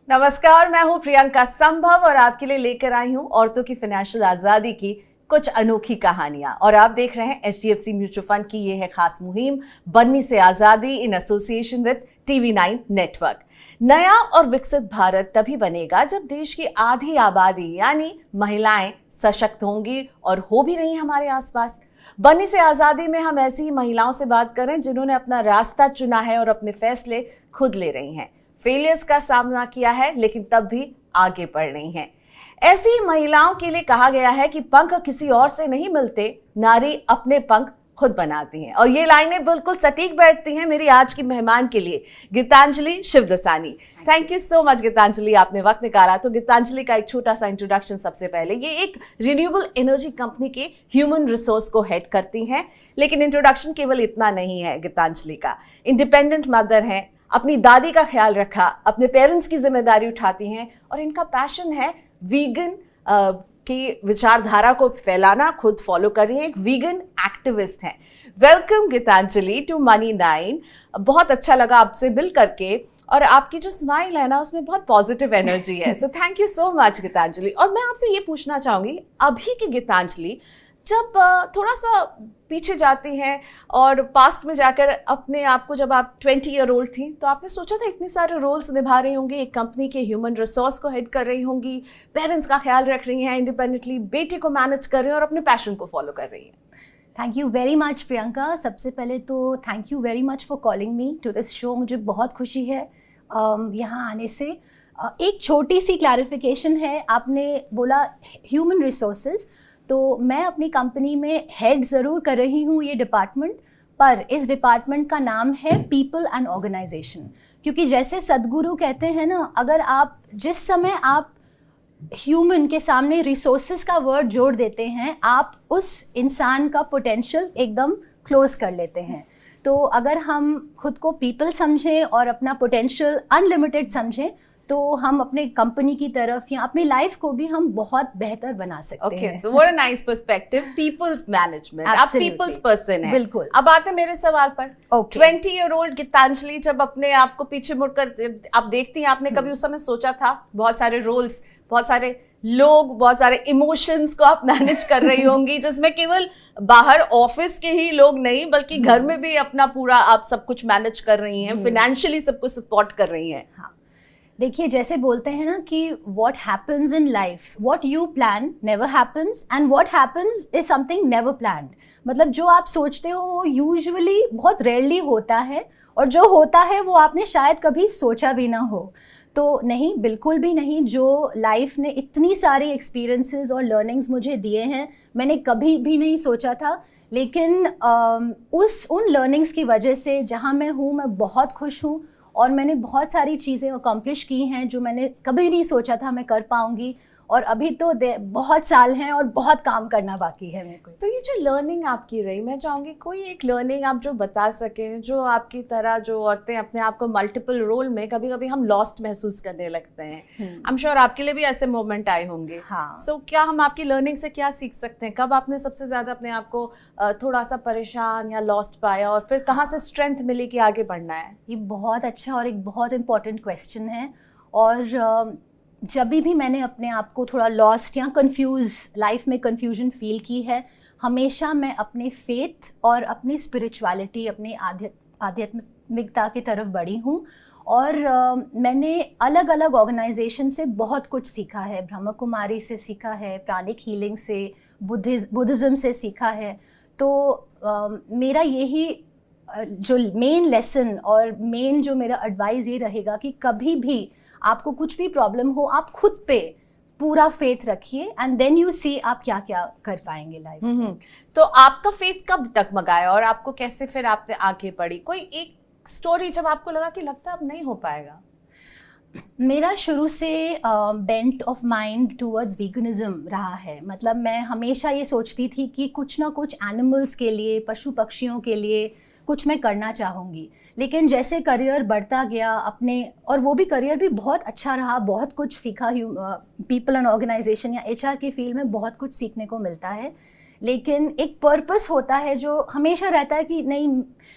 नमस्कार, मैं हूं प्रियंका संभव और आपके लिए लेकर आई हूं औरतों की फाइनेंशियल आजादी की कुछ अनोखी कहानियां। और आप देख रहे हैं HDFC म्यूचुअल फंड की ये है खास मुहिम बननी से आजादी in association with TV9 network. नया और विकसित भारत तभी बनेगा जब देश की आधी आबादी यानी महिलाएं सशक्त होंगी और हो भी रही हमारे आसपास। बननी से आजादी में हम ऐसी ही महिलाओं से बात करें जिन्होंने अपना रास्ता चुना है और अपने फैसले खुद ले रही हैं, फेलियर्स का सामना किया है लेकिन तब भी आगे बढ़ रही हैं। ऐसी महिलाओं के लिए कहा गया है कि पंख किसी और से नहीं मिलते, नारी अपने पंख खुद बनाती हैं। और ये लाइनें बिल्कुल सटीक बैठती हैं मेरी आज की मेहमान के लिए, Geetanjali Shivdasani. Thank you so much Geetanjali, आपने वक्त निकाला। तो गीतांजलि का एक छोटा सा इंट्रोडक्शन सबसे पहले। ये एक रिन्यूएबल एनर्जी कंपनी के ह्यूमन रिसोर्स को हेड करती हैं, लेकिन इंट्रोडक्शन केवल इतना नहीं है गीतांजलि का। इंडिपेंडेंट मदर हैं, अपनी दादी का ख्याल रखा, अपने पेरेंट्स की जिम्मेदारी उठाती हैं और इनका पैशन है वीगन की विचारधारा को फैलाना, खुद फॉलो कर रही हैं, एक वीगन एक्टिविस्ट हैं। Welcome Geetanjali to Money9। बहुत अच्छा लगा आपसे मिल करके और आपकी जो स्माइल है ना उसमें बहुत पॉजिटिव एनर्जी है। So thank you so much Geetanjali. और मैं आपसे ये पूछना चाहूँगी, अभी की गीतांजलि जब थोड़ा सा पीछे जाती हैं और पास्ट में जाकर अपने आप को, जब आप 20 ईयर ओल्ड थी तो आपने सोचा था इतने सारे रोल्स निभा रही होंगी, एक कंपनी के ह्यूमन रिसोर्स को हेड कर रही होंगी, पेरेंट्स का ख्याल रख रही हैं, इंडिपेंडेंटली बेटे को मैनेज कर रही हैं और अपने पैशन को फॉलो कर रही हैं। Thank you very much Priyanka. सबसे पहले तो thank you very much for calling me to this show. मुझे बहुत खुशी है यहाँ आने से। एक छोटी सी क्लैरिफिकेशन है, आपने बोला ह्यूमन रिसोर्सेज, तो मैं अपनी कंपनी में हेड ज़रूर कर रही हूँ ये डिपार्टमेंट, पर इस डिपार्टमेंट का नाम है पीपल एंड ऑर्गेनाइजेशन। क्योंकि जैसे सदगुरु कहते हैं ना, अगर आप जिस समय आप ह्यूमन के सामने रिसोर्सेज का वर्ड जोड़ देते हैं, आप उस इंसान का पोटेंशियल एकदम क्लोज कर लेते हैं। तो अगर हम खुद को पीपल समझें और अपना पोटेंशियल अनलिमिटेड समझें तो हम अपने कंपनी की तरफ या अपनी लाइफ को भी हम बहुत बेहतर बना सकते हैं। Okay, so what a nice perspective, people's management. आप पीपल्स पर्सन हैं। बिल्कुल। अब आते हैं मेरे सवाल पर। Okay. 20 ईयर ओल्ड गीतांजलि जब अपने आप को पीछे मुड़कर आप देखती हैं, आपने कभी उस समय सोचा था बहुत सारे रोल्स, बहुत सारे लोग, बहुत सारे इमोशंस को आप मैनेज कर रही होंगी, जिसमें केवल बाहर ऑफिस के ही लोग नहीं बल्कि घर में भी अपना पूरा आप सब कुछ मैनेज कर रही हैं, फाइनेंशियली सबको सपोर्ट कर रही हैं। हाँ, देखिए जैसे बोलते हैं ना कि what happens in life, what you plan never happens and what happens is something never planned। मतलब जो आप सोचते हो वो यूजुअली बहुत रेयरली होता है और जो होता है वो आपने शायद कभी सोचा भी ना हो। तो नहीं, बिल्कुल भी नहीं। जो लाइफ ने इतनी सारी एक्सपीरियंसेस और लर्निंग्स मुझे दिए हैं, मैंने कभी भी नहीं सोचा था। लेकिन उन लर्निंग्स की वजह से जहाँ मैं हूँ मैं बहुत खुश हूँ और मैंने बहुत सारी चीज़ें अकम्प्लिश की हैं जो मैंने कभी नहीं सोचा था मैं कर पाऊँगी। और अभी तो बहुत साल हैं और बहुत काम करना बाकी है मेरे को। तो ये जो लर्निंग आपकी रही, मैं चाहूँगी कोई एक लर्निंग आप जो बता सकें, जो आपकी तरह जो औरतें अपने आप को मल्टीपल रोल में कभी कभी हम लॉस्ट महसूस करने लगते हैं। आई एम श्योर आपके लिए भी ऐसे मोमेंट आए होंगे। हाँ। सो क्या हम आपकी लर्निंग से क्या सीख सकते हैं? कब आपने सबसे ज़्यादा अपने आप को थोड़ा सा परेशान या लॉस्ट पाया और फिर कहाँ से स्ट्रेंथ मिली कि आगे बढ़ना है? ये बहुत अच्छा और एक बहुत इम्पॉर्टेंट क्वेश्चन है। और जब भी मैंने अपने आप को थोड़ा लॉस्ट या लाइफ में कन्फ्यूजन फील की है, हमेशा मैं अपने फेथ और अपनी स्पिरिचुअलिटी, अपनी आध्यात्मिकता की तरफ बढ़ी हूँ। और मैंने अलग अलग ऑर्गेनाइजेशन से बहुत कुछ सीखा है। ब्रह्म कुमारी से सीखा है, प्राणिक हीलिंग से, बुद्धिज़्म से सीखा है। तो मेरा यही जो मेन लेसन और मेन जो मेरा एडवाइस ये रहेगा कि कभी भी आपको कुछ भी प्रॉब्लम हो, आप खुद पे पूरा फेथ रखिए एंड देन यू सी आप क्या क्या कर पाएंगे लाइफ में। तो आपका फेथ कब टकमगाया और आपको कैसे फिर आपने आगे बढ़ी? कोई एक स्टोरी जब आपको लगा कि लगता अब नहीं हो पाएगा? मेरा शुरू से bent of mind towards veganism रहा है। मतलब मैं हमेशा ये सोचती थी कि कुछ ना कुछ एनिमल्स के लिए, पशु पक्षियों के लिए कुछ मैं करना चाहूँगी। लेकिन जैसे करियर बढ़ता गया अपने, और वो भी करियर भी बहुत अच्छा रहा, बहुत कुछ सीखा। पीपल एंड ऑर्गेनाइजेशन या HR की फील्ड में बहुत कुछ सीखने को मिलता है। लेकिन एक पर्पस होता है जो हमेशा रहता है कि नहीं,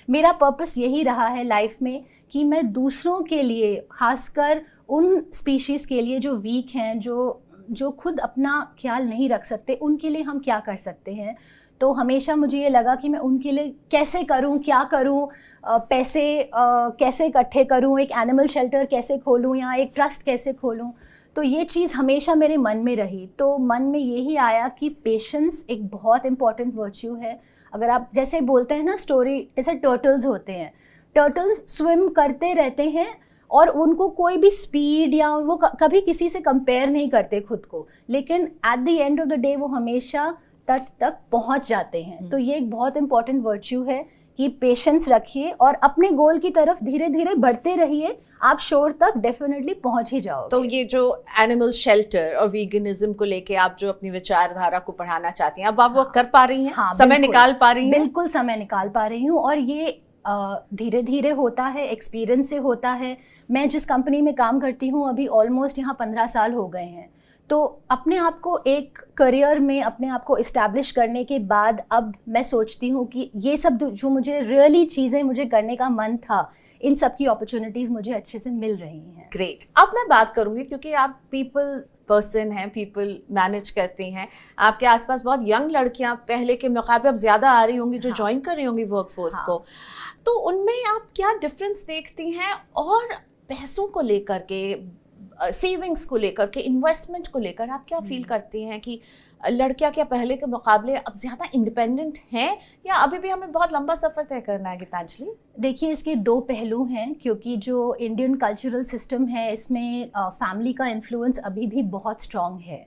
मेरा पर्पस यही रहा है लाइफ में कि मैं दूसरों के लिए, खासकर उन स्पीशीज़ के लिए जो वीक हैं, जो खुद अपना ख्याल नहीं रख सकते, उनके लिए हम क्या कर सकते हैं। तो हमेशा मुझे ये लगा कि मैं उनके लिए कैसे करूं, क्या करूं, पैसे कैसे इकट्ठे करूं, एक एनिमल शेल्टर कैसे खोलूं या एक ट्रस्ट कैसे खोलूं। तो ये चीज़ हमेशा मेरे मन में रही। तो मन में यही आया कि पेशेंस एक बहुत इम्पॉर्टेंट वर्च्यू है। अगर आप जैसे बोलते हैं ना स्टोरी, जैसे टर्टल्स होते हैं, टर्टल्स स्विम करते रहते हैं और उनको कोई भी स्पीड या वो कभी किसी से कंपेयर नहीं करते खुद को, लेकिन at the end of the day वो हमेशा तट तक पहुंच जाते हैं। तो ये एक बहुत इंपॉर्टेंट वर्च्यू है कि पेशेंस रखिए और अपने गोल की तरफ धीरे धीरे बढ़ते रहिए, आप शोर तक डेफिनेटली पहुंच ही जाओगे। तो ये जो एनिमल शेल्टर और वीगनिज्म को लेके आप जो अपनी विचारधारा को बढ़ाना चाहती हैं, अब आप वो कर पा रही हैं? हाँ, समय निकाल पा रही हैं? बिल्कुल समय निकाल पा रही हूँ, और ये धीरे धीरे होता है, एक्सपीरियंस से होता है। मैं जिस कंपनी में काम करती हूँ अभी ऑलमोस्ट यहाँ 15 साल हो गए हैं। तो अपने आप को एक करियर में अपने आप को इस्टेब्लिश करने के बाद अब मैं सोचती हूँ कि ये सब जो मुझे रियली चीज़ें मुझे करने का मन था, इन सब की अपॉर्चुनिटीज़ मुझे अच्छे से मिल रही हैं। ग्रेट। अब मैं बात करूंगी क्योंकि आप पीपल पर्सन हैं, पीपल मैनेज करती हैं, आपके आसपास बहुत यंग लड़कियां पहले के मुकाबले अब ज़्यादा आ रही होंगी जो ज्वाइन कर रही होंगी वर्कफोर्स को, तो उनमें आप क्या डिफरेंस देखती हैं? और पैसों को लेकर के, सेविंग्स को लेकर के, इन्वेस्टमेंट को लेकर आप क्या फील करती हैं कि लड़कियां क्या पहले के मुकाबले अब ज़्यादा इंडिपेंडेंट हैं या अभी भी हमें बहुत लंबा सफ़र तय करना है? गीतांजलि, देखिए इसके दो पहलू हैं, क्योंकि जो इंडियन कल्चरल सिस्टम है इसमें फैमिली का इन्फ्लुएंस अभी भी बहुत स्ट्रॉन्ग है।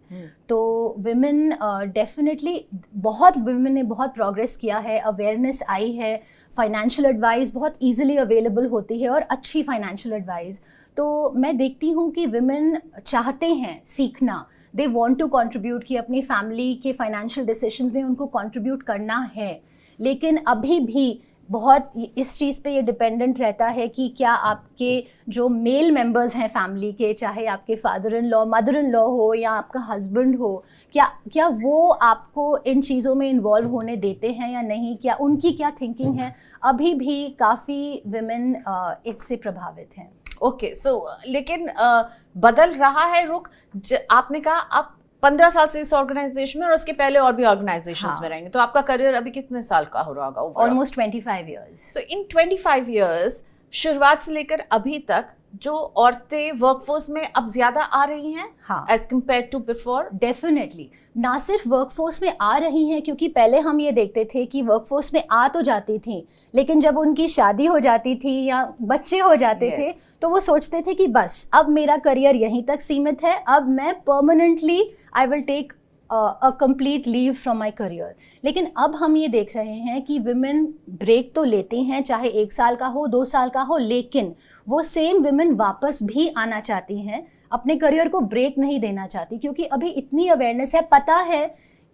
तो विमेन डेफिनेटली, बहुत विमेन ने बहुत प्रोग्रेस किया है, अवेयरनेस आई है, फाइनेंशियल एडवाइस बहुत ईजिली अवेलेबल होती है और अच्छी फाइनेंशियल एडवाइस। तो मैं देखती हूँ कि विमेन चाहते हैं सीखना, दे वांट टू कंट्रीब्यूट, कि अपनी फैमिली के फाइनेंशियल डिसीजंस में उनको कंट्रीब्यूट करना है। लेकिन अभी भी बहुत इस चीज़ पे ये डिपेंडेंट रहता है कि क्या आपके जो मेल मेंबर्स हैं फैमिली के, चाहे आपके father in law, mother in law हो या आपका हस्बैंड हो, क्या वो आपको इन चीज़ों में इन्वॉल्व होने देते हैं या नहीं, क्या उनकी क्या थिंकिंग है। अभी भी काफ़ी विमेन इससे प्रभावित हैं। ओके, सो लेकिन बदल रहा है रुख। आपने कहा आप 15 साल से इस ऑर्गेनाइजेशन में और उसके पहले और भी ऑर्गेनाइजेशंस में रहेंगे, तो आपका करियर अभी कितने साल का हो रहा होगा? Almost 25 years. So in 25 years शुरुआत से लेकर अभी तक जो औरतें वर्कफोर्स में अब ज्यादा आ रही हैं as compare to before? Definitely, ना सिर्फ वर्कफोर्स में आ रही हैं, क्योंकि पहले हम ये देखते थे कि वर्कफोर्स में आ तो जाती थी, लेकिन जब उनकी शादी हो जाती थी या बच्चे हो जाते थे तो वो सोचते थे कि बस अब मेरा करियर यहीं तक सीमित है, अब मैं permanently I will take a complete leave from my career. लेकिन अब हम ये देख रहे हैं कि विमेन ब्रेक तो लेती हैं, चाहे 1 साल का हो, 2 साल का हो, लेकिन वो सेम विमेन वापस भी आना चाहती हैं, अपने करियर को ब्रेक नहीं देना चाहती, क्योंकि अभी इतनी अवेयरनेस है, पता है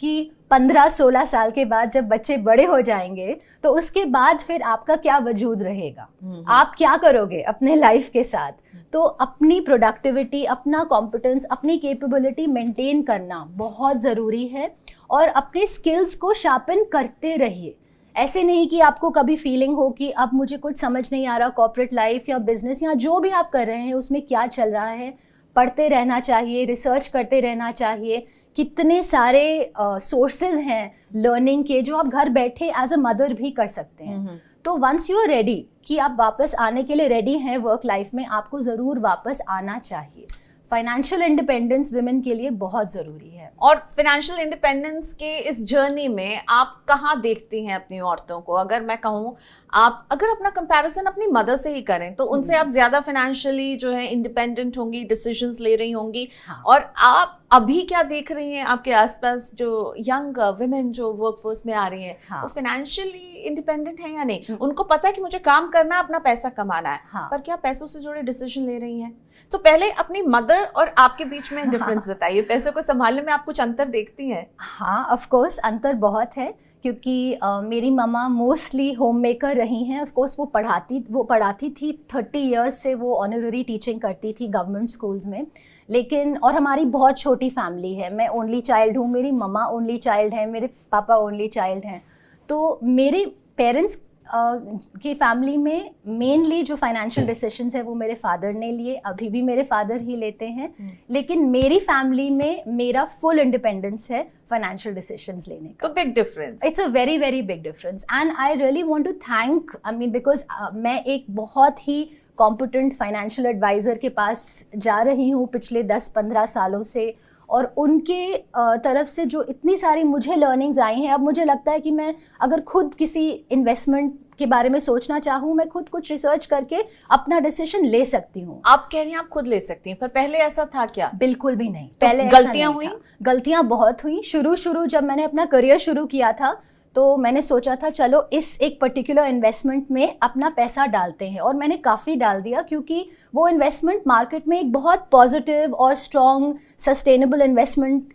कि 15-16 साल के बाद जब बच्चे बड़े हो जाएंगे तो उसके बाद फिर आपका क्या वजूद रहेगा, आप क्या करोगे अपने लाइफ के साथ। तो अपनी प्रोडक्टिविटी, अपना कॉम्पिटेंस, अपनी कैपेबिलिटी मेंटेन करना बहुत ज़रूरी है और अपने स्किल्स को शार्पन करते रहिए। ऐसे नहीं कि आपको कभी फीलिंग हो कि अब मुझे कुछ समझ नहीं आ रहा, कॉर्पोरेट लाइफ या बिजनेस या जो भी आप कर रहे हैं उसमें क्या चल रहा है। पढ़ते रहना चाहिए, रिसर्च करते रहना चाहिए। कितने सारे सोर्सेज हैं लर्निंग के जो आप घर बैठे एज अ मदर भी कर सकते हैं। तो वंस यू आर रेडी, कि आप वापस आने के लिए रेडी हैं वर्क लाइफ में, आपको ज़रूर वापस आना चाहिए। फाइनेंशियल इंडिपेंडेंस विमेन के लिए बहुत ज़रूरी है। और फाइनेंशियल इंडिपेंडेंस के इस जर्नी में आप कहाँ देखती हैं अपनी औरतों को? अगर मैं कहूँ, आप अगर अपना कंपैरिजन अपनी मदर से ही करें तो उनसे आप ज़्यादा फाइनेंशियली जो है इंडिपेंडेंट होंगी, डिसीजंस ले रही होंगी। और आप अभी क्या देख रही हैं आपके आसपास जो यंग विमेन जो वर्कफोर्स में आ रही हैं, वो फाइनेंशियली इंडिपेंडेंट है या नहीं? उनको पता है कि मुझे काम करना है, अपना पैसा कमाना है, पर क्या पैसों से जुड़े डिसीजन ले रही हैं? तो पहले अपनी मदर और आपके बीच में डिफरेंस बताइए। पैसों को संभालने में आप कुछ अंतर देखती हैं? हाँ, ऑफ कोर्स अंतर बहुत है, क्योंकि मेरी मम्मा मोस्टली होम मेकर रही हैं। ऑफ कोर्स वो पढ़ाती थी 30 इयर्स से, वो ऑनररी टीचिंग करती थी गवर्नमेंट स्कूल्स में। लेकिन और हमारी बहुत छोटी फैमिली है, मैं ओनली चाइल्ड हूँ, मेरी मम्मा ओनली चाइल्ड है, मेरे पापा ओनली चाइल्ड हैं। तो मेरे पेरेंट्स की फैमिली में मेनली जो फाइनेंशियल डिसीजंस है वो मेरे फादर ने लिए, अभी भी मेरे फादर ही लेते हैं, लेकिन मेरी फैमिली में मेरा फुल इंडिपेंडेंस है फाइनेंशियल डिसीजंस लेने का। तो big difference, it's a very very big difference and I really want to thank, I mean because मैं एक बहुत ही कॉम्पिटेंट फाइनेंशियल एडवाइज़र के पास जा रही हूँ पिछले 10-15 सालों से, और उनके तरफ से जो इतनी सारी मुझे लर्निंग्स आई हैं, अब मुझे लगता है कि मैं अगर खुद किसी इन्वेस्टमेंट के बारे में सोचना चाहूँ, मैं खुद कुछ रिसर्च करके अपना डिसीजन ले सकती हूँ। आप कह रही हैं आप खुद ले सकती हैं, पर पहले ऐसा था क्या? बिल्कुल भी नहीं। तो पहले गलतियां हुई? गलतियां बहुत हुई। शुरू जब मैंने अपना करियर शुरू किया था तो मैंने सोचा था चलो इस एक पर्टिकुलर इन्वेस्टमेंट में अपना पैसा डालते हैं, और मैंने काफ़ी डाल दिया क्योंकि वो इन्वेस्टमेंट मार्केट में एक बहुत पॉजिटिव और स्ट्रॉन्ग सस्टेनेबल इन्वेस्टमेंट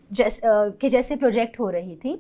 के जैसे प्रोजेक्ट हो रही थी।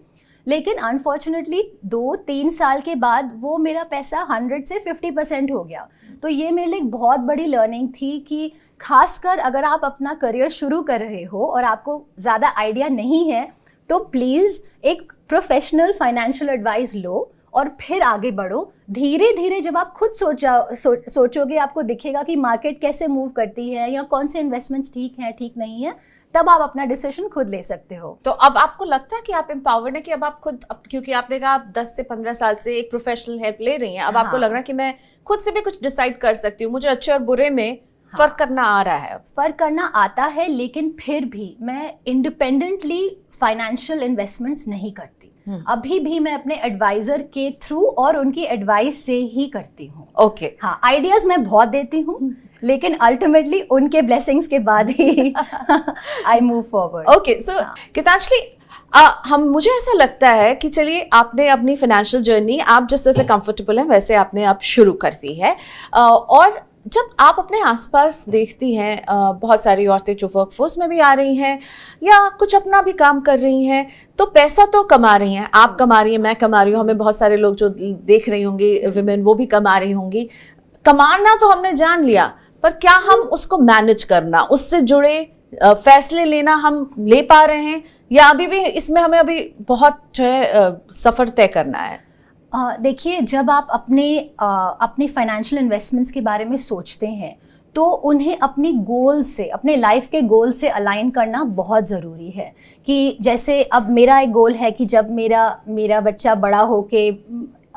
लेकिन अनफॉर्चुनेटली 2-3 साल के बाद वो मेरा पैसा 100 से 50% हो गया। तो ये मेरे लिए एक बहुत बड़ी लर्निंग थी कि खासकर अगर आप अपना करियर शुरू कर रहे हो और आपको ज़्यादा आइडिया नहीं है, तो प्लीज़ एक प्रोफेशनल फाइनेंशियल एडवाइस लो और फिर आगे बढ़ो। धीरे धीरे जब आप खुद सोचोगे, आपको दिखेगा कि मार्केट कैसे मूव करती है या कौन से इन्वेस्टमेंट्स ठीक हैं ठीक नहीं है, तब आप अपना डिसीजन खुद ले सकते हो। तो अब आपको लगता है कि आप एम्पावर्ड है कि अब आप खुद, क्योंकि आपने कहा आप 10 से 15 साल से एक प्रोफेशनल हेल्प ले रही हैं, अब आपको लग रहा है कि मैं खुद से भी कुछ डिसाइड कर सकती हूँ, मुझे अच्छे और बुरे में फर्क करना आ रहा है? फर्क करना आता है, लेकिन फिर भी मैं इंडिपेंडेंटली फाइनेंशियल इन्वेस्टमेंट्स नहीं करती। अभी भी मैं अपने एडवाइजर के थ्रू और उनकी एडवाइस से ही करती हूँ। ओके। हाँ, आइडियाज मैं बहुत देती हूँ, लेकिन अल्टीमेटली उनके ब्लेसिंग्स के बाद ही आई मूव फॉरवर्ड। ओके, सो गीतांजलि, मुझे ऐसा लगता है कि चलिए आपने अपनी फाइनेंशियल जर्नी आप जिस तरह से कंफर्टेबल हैं वैसे आपने आप शुरू कर दी है, और जब आप अपने आसपास देखती हैं बहुत सारी औरतें जो वर्कफोर्स में भी आ रही हैं या कुछ अपना भी काम कर रही हैं, तो पैसा तो कमा रही हैं, आप कमा रही हैं, मैं कमा रही हूँ, हमें बहुत सारे लोग जो देख रही होंगी विमेन वो भी कमा रही होंगी। कमाना तो हमने जान लिया, पर क्या हम उसको मैनेज करना, उससे जुड़े फैसले लेना हम ले पा रहे हैं, या अभी भी इसमें हमें अभी बहुत जो है सफ़र तय करना है? देखिए, जब आप अपने फाइनेंशियल इन्वेस्टमेंट्स के बारे में सोचते हैं तो उन्हें अपनी गोल से, अपने लाइफ के गोल से अलाइन करना बहुत ज़रूरी है। कि जैसे अब मेरा एक गोल है कि जब मेरा बच्चा बड़ा होके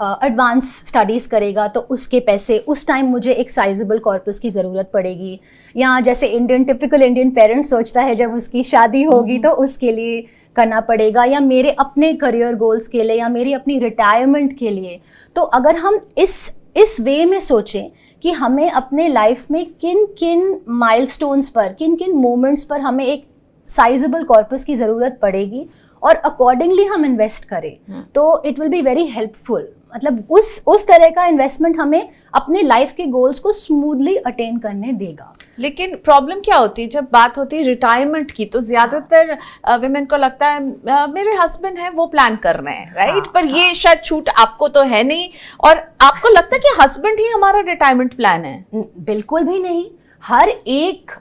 एडवांस स्टडीज़ करेगा तो उसके पैसे उस टाइम मुझे एक साइजेबल कॉर्पस की ज़रूरत पड़ेगी, या जैसे टिपिकल इंडियन पेरेंट सोचता है जब उसकी शादी होगी तो उसके लिए करना पड़ेगा, या मेरे अपने करियर गोल्स के लिए, या मेरी अपनी रिटायरमेंट के लिए। तो अगर हम इस वे में सोचें कि हमें अपने लाइफ में किन किन माइलस्टोन्स पर, किन किन मोमेंट्स पर हमें एक साइजेबल कॉर्पस की ज़रूरत पड़ेगी और अकॉर्डिंगली हम इन्वेस्ट करें, तो it will be very helpful. मतलब उस तरह का इन्वेस्टमेंट हमें अपने लाइफ के गोल्स को स्मूथली अटेन करने देगा। लेकिन प्रॉब्लम क्या होती है जब बात होती है रिटायरमेंट की, तो ज्यादातर विमेन को लगता है मेरे हस्बैंड हैं वो प्लान कर रहे हैं, राइट? पर ये शायद छूट आपको तो है नहीं, और आपको लगता है कि हस्बैंड ही हमारा रिटायरमेंट प्लान है? बिल्कुल भी नहीं। हर एक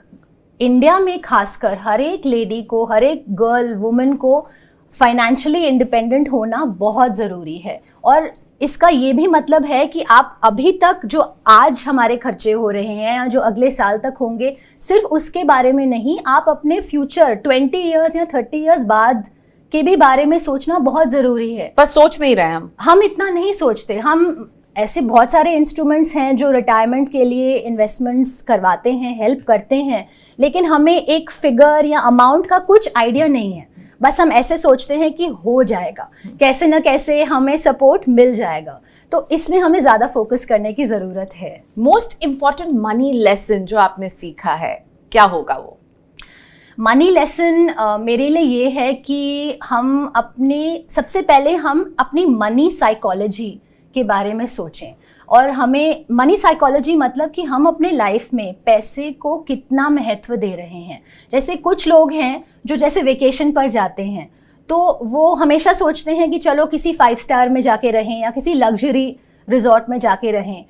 इंडिया में खासकर हर एक लेडी को, हर एक गर्ल वुमेन को फाइनेंशियली इंडिपेंडेंट होना बहुत ज़रूरी है। और इसका ये भी मतलब है कि आप अभी तक जो आज हमारे खर्चे हो रहे हैं या जो अगले साल तक होंगे, सिर्फ उसके बारे में नहीं, आप अपने फ्यूचर 20 इयर्स या 30 इयर्स बाद के भी बारे में सोचना बहुत ज़रूरी है। पर सोच नहीं रहे हम इतना नहीं सोचते। हम ऐसे बहुत सारे इंस्ट्रूमेंट्स हैं जो रिटायरमेंट के लिए इन्वेस्टमेंट्स करवाते हैं, हेल्प करते हैं, लेकिन हमें एक फिगर या अमाउंट का कुछ आइडिया नहीं है। बस हम ऐसे सोचते हैं कि हो जाएगा, कैसे न कैसे हमें सपोर्ट मिल जाएगा। तो इसमें हमें ज़्यादा फोकस करने की ज़रूरत है। मोस्ट इम्पॉर्टेंट मनी लेसन जो आपने सीखा है, क्या होगा वो? मनी लेसन मेरे लिए ये है कि सबसे पहले हम अपनी मनी साइकोलॉजी के बारे में सोचें। और हमें मनी साइकोलॉजी मतलब कि हम अपने लाइफ में पैसे को कितना महत्व दे रहे हैं। जैसे कुछ लोग हैं जो जैसे वेकेशन पर जाते हैं तो वो हमेशा सोचते हैं कि चलो किसी 5 स्टार में जाके रहें या किसी लग्जरी रिजॉर्ट में जाके रहें,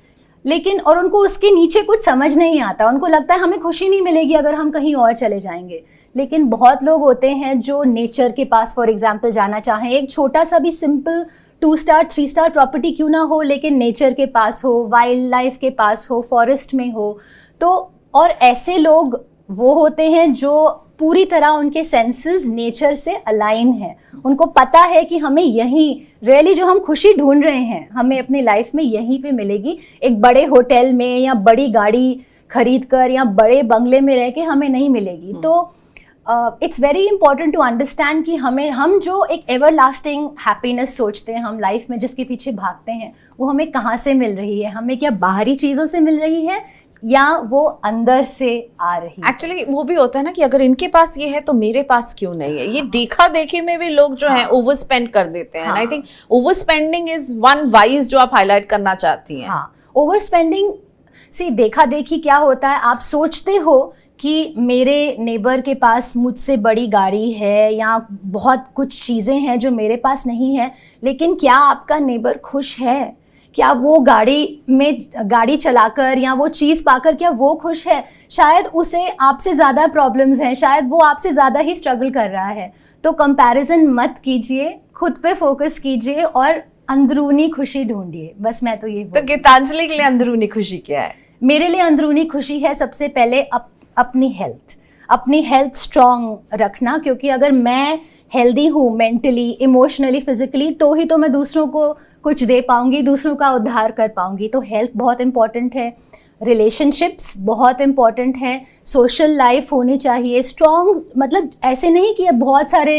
लेकिन उनको उसके नीचे कुछ समझ नहीं आता। उनको लगता है हमें खुशी नहीं मिलेगी अगर हम कहीं और चले जाएंगे। लेकिन बहुत लोग होते हैं जो नेचर के पास फॉर एग्जांपल जाना चाहें, एक छोटा सा भी सिंपल 2 स्टार 3 स्टार प्रॉपर्टी क्यों ना हो, लेकिन नेचर के पास हो, वाइल्ड लाइफ के पास हो, फॉरेस्ट में हो। तो और ऐसे लोग वो होते हैं जो पूरी तरह उनके सेंसेस नेचर से अलाइन है, उनको पता है कि हमें यहीं रियली जो हम खुशी ढूंढ रहे हैं हमें अपनी लाइफ में यहीं पे मिलेगी, एक बड़े होटल में या बड़ी गाड़ी खरीद कर या बड़े बंगले में रह के हमें नहीं मिलेगी। तो it's very important to understand कि हम जो एक एवर लास्टिंग हैप्पीनेस सोचते हैं, हम लाइफ में जिसके पीछे भागते हैं, वो हमें कहाँ से मिल रही है, हमें क्या बाहरी चीज़ों से मिल रही है या वो अंदर से आ रही है। एक्चुअली वो भी होता है ना कि अगर इनके पास ये है तो मेरे पास क्यों नहीं है, ये देखा देखी में भी लोग जो है ओवर स्पेंड कर देते हैं। I think over spending is one wise जो आप हाईलाइट करना चाहती हैं। हाँ, ओवर स्पेंडिंग से देखा देखी क्या होता है, आप सोचते हो कि मेरे नेबर के पास मुझसे बड़ी गाड़ी है या बहुत कुछ चीज़ें हैं जो मेरे पास नहीं है, लेकिन क्या आपका नेबर खुश है? क्या वो गाड़ी चलाकर या वो चीज़ पाकर क्या वो खुश है? शायद उसे आपसे ज़्यादा प्रॉब्लम्स हैं, शायद वो आपसे ज़्यादा ही स्ट्रगल कर रहा है। तो कंपैरिजन मत कीजिए, खुद पे फोकस कीजिए और अंदरूनी खुशी ढूंढिए। बस मैं तो ये तो गीतांजलि के लिए अंदरूनी खुशी क्या है? मेरे लिए अंदरूनी खुशी है सबसे पहले अपनी हेल्थ स्ट्रॉन्ग रखना, क्योंकि अगर मैं हेल्दी हूँ मेंटली, इमोशनली, फिजिकली, तो ही तो मैं दूसरों को कुछ दे पाऊंगी, दूसरों का उद्धार कर पाऊंगी। तो हेल्थ बहुत इंपॉर्टेंट है, रिलेशनशिप्स बहुत इंपॉर्टेंट है, सोशल लाइफ होनी चाहिए स्ट्रॉन्ग। मतलब ऐसे नहीं कि बहुत सारे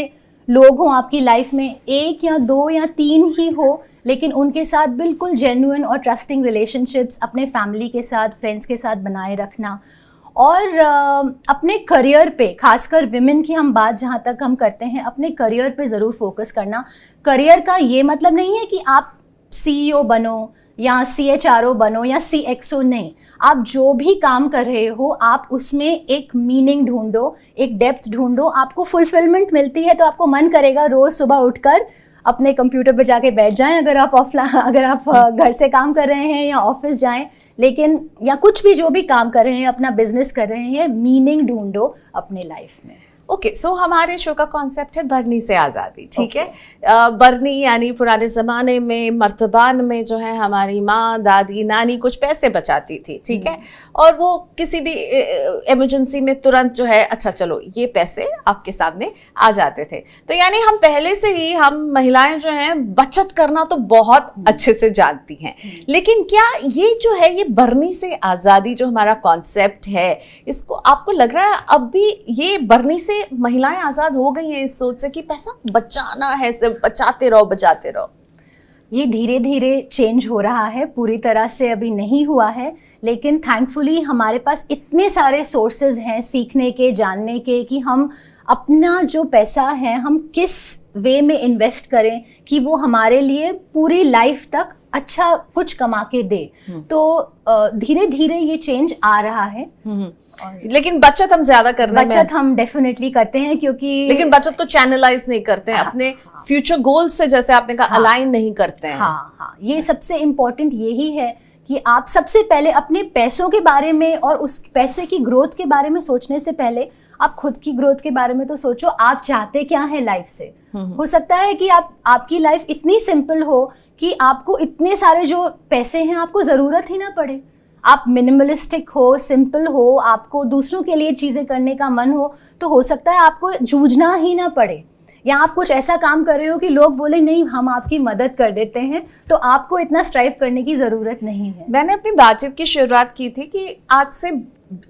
लोग हों आपकी लाइफ में, 1 या 2 या 3 ही हो, लेकिन उनके साथ बिल्कुल जेन्युइन और ट्रस्टिंग रिलेशनशिप्स अपने फैमिली के साथ, फ्रेंड्स के साथ बनाए रखना। और अपने करियर पे, खासकर विमेन की हम बात जहाँ तक हम करते हैं, अपने करियर पे ज़रूर फोकस करना। करियर का ये मतलब नहीं है कि आप CEO बनो या CHRO बनो या CXO, नहीं। आप जो भी काम कर रहे हो आप उसमें एक मीनिंग ढूंढो, एक डेप्थ ढूंढो। आपको फुलफिलमेंट मिलती है तो आपको मन करेगा रोज़ सुबह उठकर अपने कंप्यूटर पे जाके बैठ जाएं, अगर आप घर से काम कर रहे हैं या ऑफिस जाएं, लेकिन या कुछ भी जो भी काम कर रहे हैं, अपना बिजनेस कर रहे हैं, मीनिंग ढूंढो अपने लाइफ में। ओके, सो हमारे शो का कॉन्सेप्ट है बरनी से आज़ादी, ठीक है। बरनी यानी पुराने ज़माने में मर्तबान में जो है हमारी माँ, दादी, नानी कुछ पैसे बचाती थी, ठीक है, और वो किसी भी इमरजेंसी में तुरंत जो है अच्छा चलो ये पैसे आपके सामने आ जाते थे। तो यानी हम पहले से ही, हम महिलाएं जो हैं बचत करना तो बहुत अच्छे से जानती हैं, लेकिन क्या ये जो है ये बरनी से आज़ादी जो हमारा कॉन्सेप्ट है, इसको आपको लग रहा है अब भी ये बरनी से महिलाएं आजाद हो गई हैं इस सोच से कि पैसा बचाना है, सिर्फ बचाते रहो? ये धीरे धीरे चेंज हो रहा है, पूरी तरह से अभी नहीं हुआ है, लेकिन थैंकफुली हमारे पास इतने सारे सोर्सेज हैं सीखने के, जानने के, कि हम अपना जो पैसा है हम किस वे में इन्वेस्ट करें कि वो हमारे लिए पूरी लाइफ तक अच्छा कुछ कमा के दे। तो धीरे धीरे ये चेंज आ रहा है। लेकिन बचत हम ज्यादा करने में, बचत हम डेफिनेटली करते हैं, क्योंकि लेकिन बचत को चैनलाइज नहीं करते हैं, अपने फ्यूचर गोल से, जैसे आपने कहा, अलाइन नहीं करते हैं। हाँ, ये सबसे इम्पोर्टेंट यही है कि आप सबसे पहले अपने पैसों के बारे में और उस पैसे की ग्रोथ के बारे में सोचने से पहले आप खुद की ग्रोथ के बारे में तो सोचो। आप चाहते क्या है लाइफ से? हो सकता है कि आपकी लाइफ इतनी सिंपल हो कि आपको इतने सारे जो पैसे हैं आपको ज़रूरत ही ना पड़े। आप मिनिमलिस्टिक हो, सिंपल हो, आपको दूसरों के लिए चीज़ें करने का मन हो सकता है आपको जूझना ही ना पड़े, या आप कुछ ऐसा काम कर रहे हो कि लोग बोले नहीं हम आपकी मदद कर देते हैं, तो आपको इतना स्ट्राइव करने की ज़रूरत नहीं है। मैंने अपनी बातचीत की शुरुआत की थी कि आज से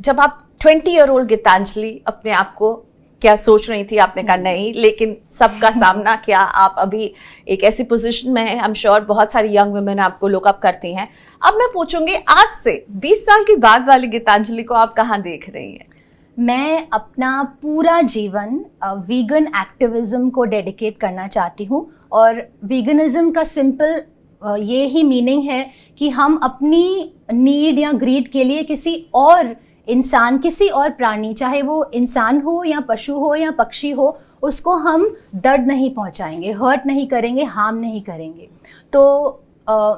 जब आप 20-year-old गीतांजलि अपने आप को क्या सोच रही थी, आपने कहा नहीं, लेकिन सबका सामना किया, आप अभी एक ऐसी पोजीशन में हैं, आई एम श्योर बहुत सारी यंग वुमेन आपको लुक अप करती हैं। अब मैं पूछूंगी, आज से 20 साल के बाद वाली गीतांजलि को आप कहाँ देख रही हैं? मैं अपना पूरा जीवन वीगन एक्टिविज्म को डेडिकेट करना चाहती हूँ, और वीगनिज्म का सिंपल ये ही मीनिंग है कि हम अपनी नीड या ग्रीड के लिए किसी और इंसान, किसी और प्राणी, चाहे वो इंसान हो या पशु हो या पक्षी हो, उसको हम दर्द नहीं पहुंचाएंगे, हर्ट नहीं करेंगे, हार्म नहीं करेंगे। तो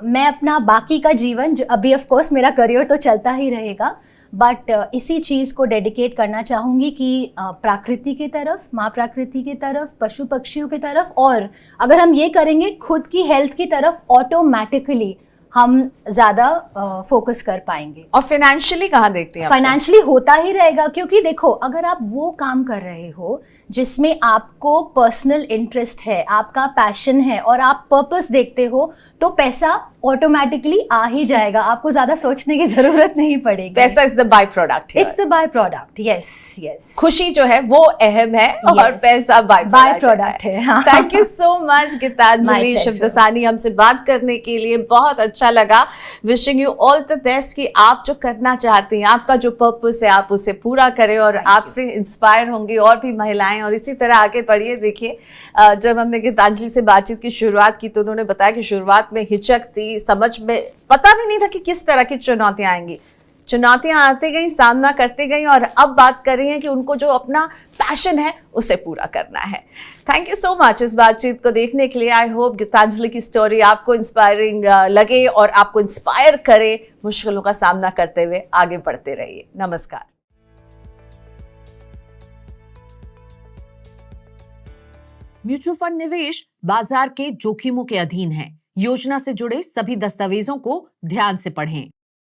मैं अपना बाकी का जीवन, जो अभी ऑफ कोर्स मेरा करियर तो चलता ही रहेगा, बट इसी चीज़ को डेडिकेट करना चाहूँगी कि प्रकृति की तरफ, माँ प्रकृति की तरफ, पशु पक्षियों की तरफ, और अगर हम ये करेंगे खुद की हेल्थ की तरफ, ऑटोमेटिकली हम ज़्यादा फोकस कर पाएंगे। और फाइनेंशियली कहाँ देखते हैं? फाइनेंशियली होता ही रहेगा, क्योंकि देखो अगर आप वो काम कर रहे हो जिसमें आपको पर्सनल इंटरेस्ट है, आपका पैशन है और आप पर्पस देखते हो, तो पैसा ऑटोमेटिकली आ ही जाएगा, आपको ज़्यादा सोचने की ज़रूरत नहीं पड़ेगी। पैसा is the by product. It's the by product. Yes yes, खुशी जो है वो अहम है और Yes. पैसा बाय प्रोडक्ट है। Thank you so much Geetanjali Shivdasani हमसे बात करने के लिए, बहुत अच्छा लगा। Wishing you all the best कि आप जो करना चाहती हैं, आपका जो पर्पस है, आप उसे पूरा करें और आपसे इंस्पायर होंगी और भी महिलाएं, और इसी तरह आगे बढ़िए। देखिए जब हमने गीतांजलि से बातचीत की शुरुआत की तो उन्होंने बताया कि शुरुआत में हिचक थी, समझ में पता भी नहीं था कि किस तरह की चुनौतियां आएंगी। चुनौतियां आती गई, सामना करती गई और अब बात कर रही हैं कि उनको जो अपना पैशन है उसे पूरा करना है। थैंक यू सो मच इस बातचीत को देखने के लिए। आई होप गीतांजलि की स्टोरी आपको इंस्पायरिंग लगे और आपको इंस्पायर करे मुश्किलों का सामना करते हुए आगे बढ़ते रहिए। नमस्कार। म्यूचुअल फंड निवेश बाजार के जोखिमों के अधीन है। योजना से जुड़े सभी दस्तावेजों को ध्यान से पढ़ें।